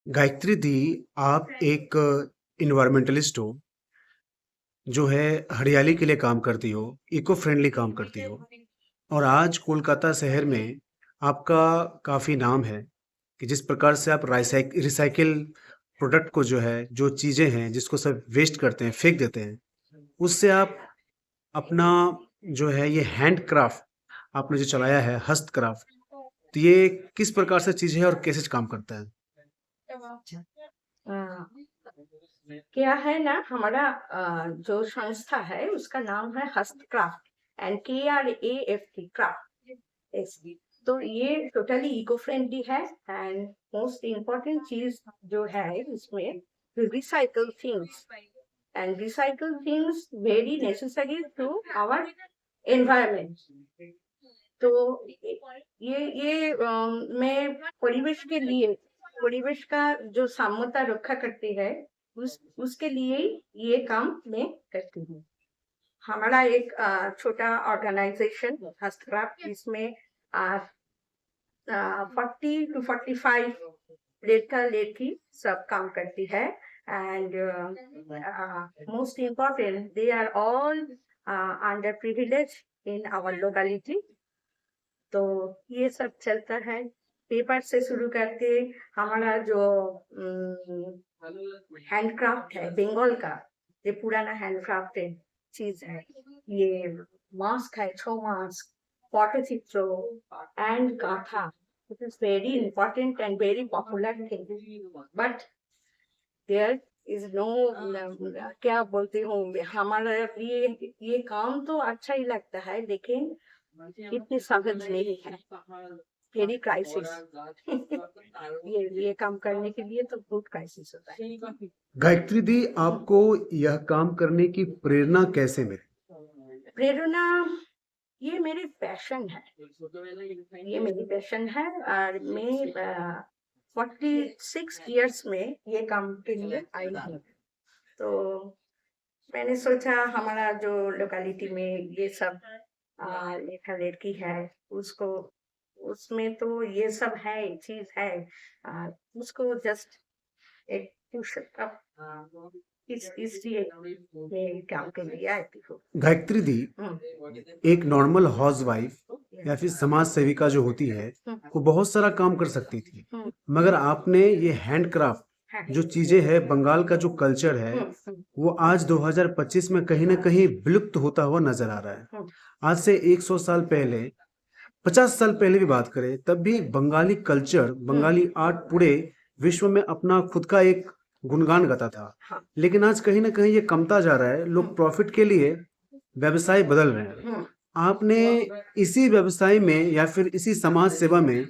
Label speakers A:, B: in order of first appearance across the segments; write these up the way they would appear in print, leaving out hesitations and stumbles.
A: गायत्री दी, आप एक इन्वायरमेंटलिस्ट हो, जो है हरियाली के लिए काम करती हो, इको फ्रेंडली काम करती हो और आज कोलकाता शहर में आपका काफ़ी नाम है कि जिस प्रकार से आप रिसाइकिल प्रोडक्ट को जो है, जो चीज़ें हैं, जिसको सब वेस्ट करते हैं, फेंक देते हैं, उससे आप अपना जो है ये हैंडक्राफ्ट आपने जो चलाया है, हस्तक्राफ्ट, तो ये किस प्रकार से चीज़ है और कैसे काम करता है?
B: अ, क्या है ना हमारा जो संस्था है उसका नाम है Hastkraft and KRAFT kraft S. तो ये टोटली इको फ्रेंडली है एंड मोस्ट इम्पोर्टेंट चीज जो है इसमें recycle things and recycle things very necessary to our environment. तो मैं परिवेश के लिए परिवेश का जो साम्यता रक्षा करती है उसके लिए ये काम मैं करती हूँ। हमारा एक छोटा ऑर्गेनाइजेशन हस्तक्राफ्ट जिसमें 40 to 45 लड़का लड़की सब काम करती है and most important they are all under privilege in our locality. तो ये सब चलता है पेपर से शुरू करके हमारा जो हैंडक्राफ्ट है बंगाल का, ये पुराना हैंडक्राफ्टेड चीज है। ये मास्क है, छो मास्क, पटचित्र एंड गाथा। It is very important and very popular thing but there is no, क्या बोलते हूँ, हमारा ये काम तो अच्छा ही लगता है लेकिन इतनी सहज नहीं है। वेरी क्राइसिस ये काम करने के लिए तो बहुत क्राइसिस होता है।
A: गायत्री दी, आपको यह काम करने की प्रेरणा कैसे मिली?
B: प्रेरणा, ये मेरी पैशन है। ये मेरी पैशन है और मैं 46 years में ये काम के लिए आई हूँ। तो मैंने सोचा हमारा जो लोकेलिटी में ये सब लड़का लड़की है उसको, उसमें तो ये सब है, चीज है, उसको जस्ट एक पुशअप इसलिए मैं काम के लिए आती हूँ।
A: गायत्री दी, एक नॉर्मल हाउसवाइफ या फिर समाज सेविका जो होती है, वो बहुत सारा काम कर सकती थी, मगर आपने ये हैंडक्राफ्ट जो चीजें है, बंगाल का जो कल्चर है, वो आज 2025 में कहीं ना कहीं विलुप्त होता हुआ नजर आ रहा है। आज से 100 साल पहले, 50 साल पहले भी बात करें, तब भी बंगाली कल्चर, बंगाली आर्ट पूरे विश्व में अपना खुद का एक गुणगान गाता था। लेकिन आज कहीं ना कहीं ये कमता जा रहा है। लोग प्रॉफिट के लिए व्यवसाय बदल रहे हैं। आपने इसी व्यवसाय में या फिर इसी समाज सेवा में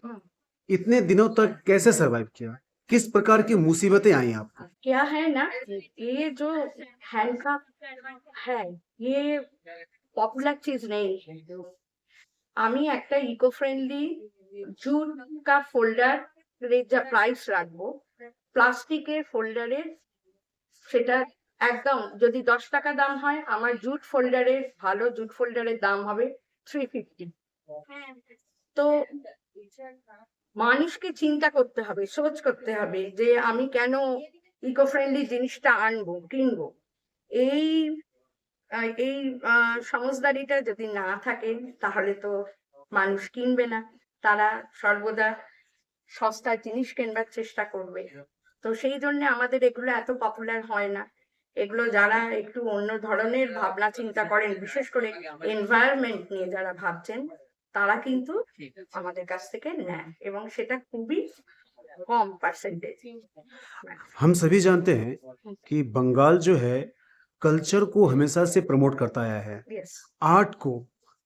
A: इतने दिनों तक कैसे सरवाइव किया? किस प्रकार की मुसीबतें आई आपको?
B: क्या है ना, ये जो हैंडक्राफ्ट है ये पॉपुलर चीज नहीं है। আমি একটা ইকো ফ্রেন্ডলি জুট কা ফোল্ডার যা প্রাইস রাখবো, প্লাস্টিকের ফোল্ডারে সেটা একদম যদি 10 টাকা দাম হয় আমার জুট ফোল্ডারের, ভালো জুট ফোল্ডারের দাম হবে 350। তো মানুষকে চিন্তা করতে হবে, সোচ করতে হবে যে আমি কেন ইকো ফ্রেন্ডলি জিনিসটা আনবো, কিনবো। এই এই সমঝদারিটা যদি না থাকে তাহলে তো মানুষ কিনবে না। তারা সর্বদা সস্তা জিনিস কেনবার চেষ্টা করবে। তো সেই জন্য আমাদের এগুলো এত পপুলার হয় না। এগুলো যারা একটু অন্য ধরনের ভাবনা চিন্তা করেন, বিশেষ করে এনভায়রনমেন্ট নিয়ে যারা ভাবছেন, তারা কিন্তু আমাদের কাছ থেকে নেয় এবং সেটা খুবই কম পার্সেন্টেজ।
A: हम सभी जानते हैं कि बंगाल जो है, कल्चर को हमेशा से प्रमोट करता आया है।
B: यस।
A: आर्ट को,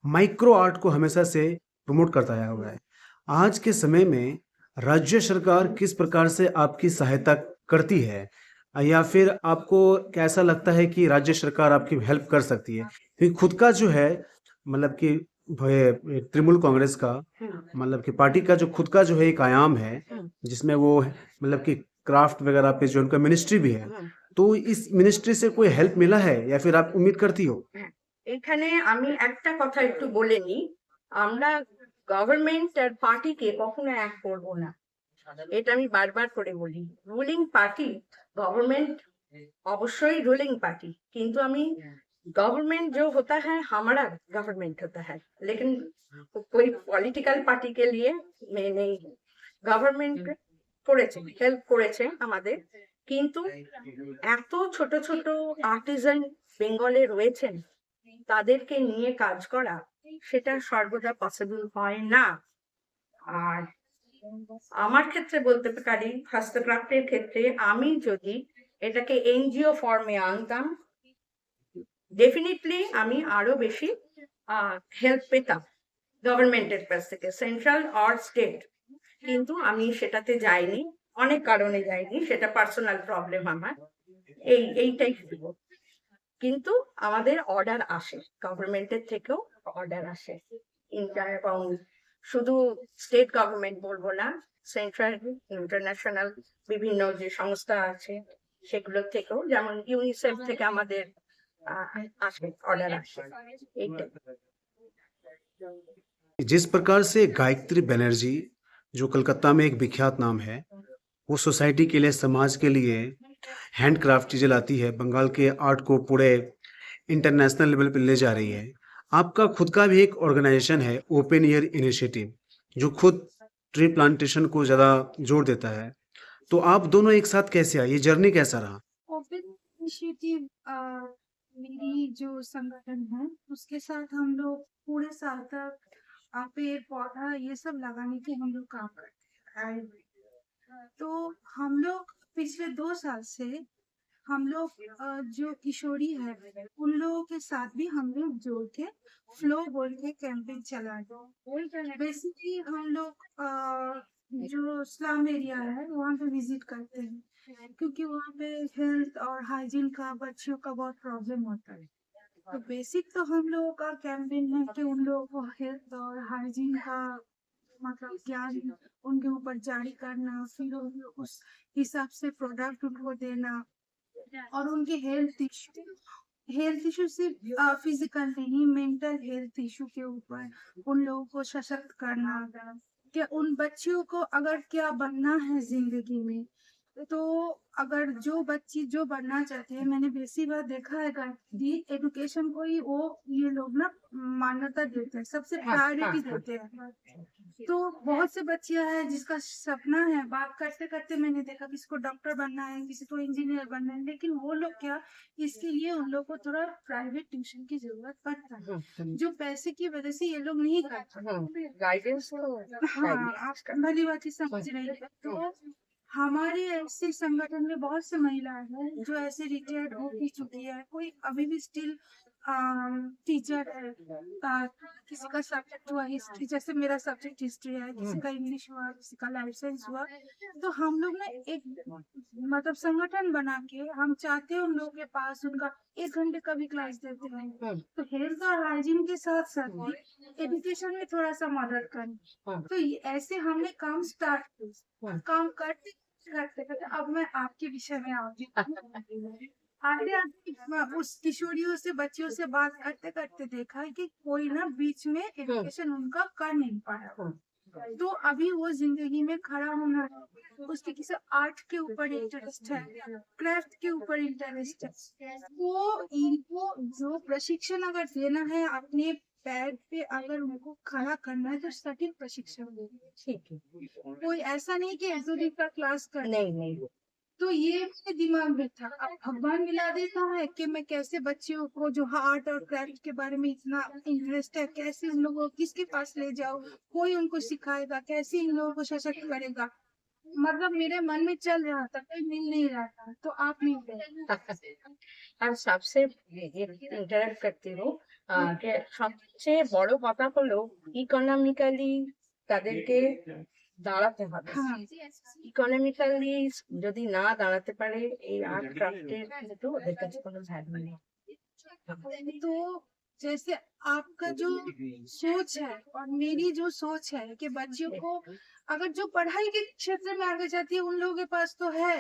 A: माइक्रो आर्ट को हमेशा से प्रमोट करता आया हुआ है। आज के समय में राज्य सरकार किस प्रकार से आपकी सहायता करती है, या फिर आपको कैसा लगता है कि राज्य सरकार आपकी हेल्प कर सकती है? क्योंकि खुद का जो है, मतलब कि तृणमूल कांग्रेस का, मतलब कि पार्टी का जो खुद का जो है एक आयाम है, जिसमें वो मतलब कि क्राफ्ट वगैरह पे जो उनका मिनिस्ट्री भी है, तो इस मिनिस्ट्री से कोई हेल्प मिला है या फिर आप उम्मीद करती हो?
B: এখানে আমি একটা কথা একটু বলে নিই, আমরা গভর্নমেন্ট আর পার্টিকে কখনো এক করবো না। এটা আমি বারবার করে বলি, রুলিং পার্টি गवर्नमेंट अवশ্যই रूलिंग पार्टी, किंतु আমি गवर्नमेंट जो होता है हमारा गवर्नमेंट होता है, लेकिन कोई पॉलिटिकल पार्टी के लिए मैं नहीं हूँ। गवर्नमेंट করেছে, হেল্প করেছে আমাদের, কিন্তু এত ছোট ছোট আর্টিজান বেঙ্গলে রয়েছেন, তাদেরকে নিয়ে কাজ করা সেটা সর্বদা পসিবল হয় না। আর আমার ক্ষেত্রে বলতে পারি, হস্তক্রাফটের ক্ষেত্রে আমি যদি এটাকে এনজিও ফর্মে আনতাম, ডেফিনেটলি আমি আরো বেশি হেল্প পেতাম গভর্নমেন্টের কাছ থেকে, সেন্ট্রাল অর স্টেট। কিন্তু আমি সেটাতে যাইনি, অনেক কারণে যাইনি, সেটা পার্সোনাল প্রবলেম আমার। এইটাই ছিল। কিন্তু আমাদের অর্ডার আসে, গভর্নমেন্টের থেকেও অর্ডার আসে, এবং শুধু স্টেট গভর্নমেন্ট বলবো না, সেন্ট্রাল ইন্টারন্যাশনাল বিভিন্ন যে সংস্থা আছে সেগুলোর থেকেও, যেমন ইউনিসেফ থেকে আমাদের আসে, অর্ডার আসে। এইটাই।
A: जिस प्रकार से गायत्री बनर्जी, जो कलकत्ता में एक विख्यात नाम है, वो सोसाइटी के लिए, समाज के लिए हैंडक्राफ्ट चीज़ें लाती है, बंगाल के आर्ट को पूरे इंटरनेशनल लेवल पे ले जा रही है। आपका खुद का भी एक ऑर्गेनाइजेशन है, ओपन ईयर इनिशिएटिव, जो खुद ट्री प्लांटेशन को ज़्यादा जोर देता है। तो आप दोनों एक साथ कैसे आए, ये जर्नी कैसा रहा?
C: ओपन इनिशिएटिव मेरी जो संगठन है उसके साथ हम लोग पूरे साल तक पेड़ पौधा ये सब लगाने के हम लोग काम करते हैं। तो हम लोग पिछले 2 साल से हम लोग जो किशोरी है उन लोगों के साथ भी हम लोग जोड़ के फ्लो बोल के कैंपेन चला रहे। बेसिकली हम लोग जो स्लम एरिया है वहाँ पे विजिट करते हैं, क्योंकि वहाँ पे हेल्थ और हाइजीन का बच्चियों का बहुत प्रॉब्लम होता है। तो बेसिक तो हम लोगों का कैंपेन है कि उन लोगों को हेल्थ और हाइजीन का मतलब ज्ञान उनके ऊपर जारी करना, फिर उस हिसाब से प्रोडक्ट उनको देना, और उनके हेल्थ इशू सिर्फ फिजिकल नहीं, मेंटल हेल्थ इशू के ऊपर उन लोगों को सशक्त करना, कि उन बच्चियों को अगर क्या बनना है जिंदगी में, तो अगर जो बच्ची जो बनना चाहती है, मैंने बेसिक बार देखा है कि एजुकेशन को ही वो ये लोग ना मान्यता देते हैं, सबसे प्रायोरिटी देते हैं। तो बहुत से बच्चियां हैं जिसका सपना है, बात करते करते मैंने देखा किसी को डॉक्टर बनना है, किसी को इंजीनियर बनना है, लेकिन वो लोग क्या, इसके लिए उन लोग को थोड़ा प्राइवेट ट्यूशन की जरूरत पड़ता है, जो पैसे की वजह से ये लोग नहीं करते।
B: गाइडेंस
C: हाँ, आप भली बात ही समझ रही है। तो हमारे ऐसे संगठन में बहुत से महिलाएं हैं जो ऐसे रिटायर्ड हो भी चुकी है, कोई अभी भी स्टिल टीचर है, किसी का सब्जेक्ट हुआ हिस्ट्री, जैसे मेरा सब्जेक्ट हिस्ट्री है, किसी का इंग्लिश हुआ, किसी का लाइफ साइंस हुआ। तो हम लोग ने एक मतलब संगठन बना के हम चाहते हैं उन लोगों के पास उनका 1 घंटे का भी क्लास देते हैं, तो हेल्थ और हाइजीन के साथ साथ एजुकेशन में थोड़ा सा मदद करें। तो ऐसे हमने काम स्टार्ट किया, काम करते करते करते अब मैं आपके विषय में आऊंगी। आते आते उस किशोरियों से बच्चियों से बात करते करते देखा है कि कोई ना बीच में एजुकेशन उनका कर नहीं पाया, तो अभी वो जिंदगी में खड़ा होना है, उसके किसी आर्ट के ऊपर इंटरेस्ट है, क्राफ्ट के ऊपर इंटरेस्ट है, वो इनको जो प्रशिक्षण अगर देना है, अपने पैर पे अगर उनको खड़ा करना है, तो सटीक प्रशिक्षण देना।
B: ठीक है,
C: कोई ऐसा नहीं कि एसओडी का क्लास कर,
B: नहीं।
C: तो ये मेरे दिमाग में था। अब भगवान मिला देता है कि मैं कैसे बच्चियों को जो आर्ट और क्राफ्ट के बारे में इतना इंटरेस्ट है, कैसे उन लोगों को किसके पास ले जाओ, कोई उनको सिखाएगा, कैसे इन लोगों को सशक्त करेगा, मतलब मेरे मन में चल रहा था, कोई मिल नहीं रहा था, तो आप मिल गए।
B: আর सबसे ইন্টারাক্ট করতে হো যে সবচেয়ে বড় কথা হলো ইকোনমিক্যালি তাদেরকে দাঁড়াতে হবে। ইকোনমিক্যালি যদি না দাঁড়াতে পারে, এই আর্ট ক্রাফটের কিন্তু ওদের কাছে কোনো ভ্যালু নেই।
C: तो जैसे आपका जो सोच है और मेरी जो सोच है कि बच्चियों को अगर जो पढ़ाई के क्षेत्र में आगे जाती है उन लोगों के पास तो है,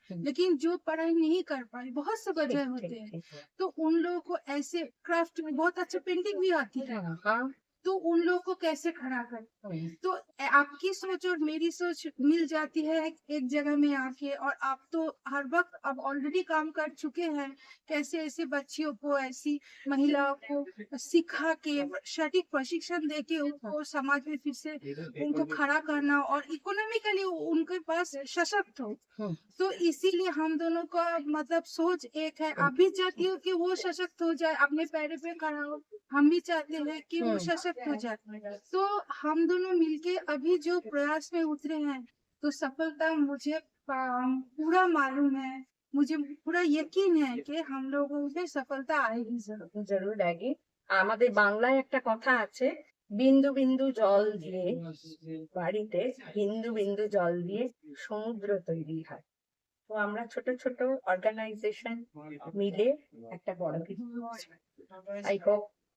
C: लेकिन जो पढ़ाई नहीं कर पाए बहुत से वजह होते हैं, तो उन लोगों को ऐसे क्राफ्ट में बहुत अच्छा पेंटिंग भी आती है,
B: हाँ,
C: तो उन लोगों को कैसे खड़ा करें। तो आपकी सोच और मेरी सोच मिल जाती है एक जगह में आके, और आप तो हर वक्त अब ऑलरेडी काम कर चुके हैं, कैसे ऐसे बच्चियों को, ऐसी महिलाओं को सिखा के सटीक प्रशिक्षण दे के उनको समाज में फिर से उनको खड़ा करना और इकोनॉमिकली उनके पास सशक्त हो। तो इसीलिए हम दोनों का मतलब सोच एक है। आप भी चाहती हो कि वो सशक्त हो जाए, अपने पैरों पे खड़ा हो, हम भी चाहते हैं कि वो सशक्त हो जाए। तो हम दोनों मिलके अभी जो प्रयास में उतरे हैं, तो सफलता मुझे पूरा मालूम है, मुझे पूरा यकीन है कि हम लोगों में सफलता आएगी जरूर।
B: জরুর আগে আমাদের বাংলায় একটা কথা আছে, বিন্দু বিন্দু জল দিয়ে বাড়িতে বিন্দু বিন্দু জল দিয়ে সমুদ্র তৈরি হয়। তো আমরা ছোট ছোট অর্গানাইজেশন মিলে একটা বড় কিছু আই হোপ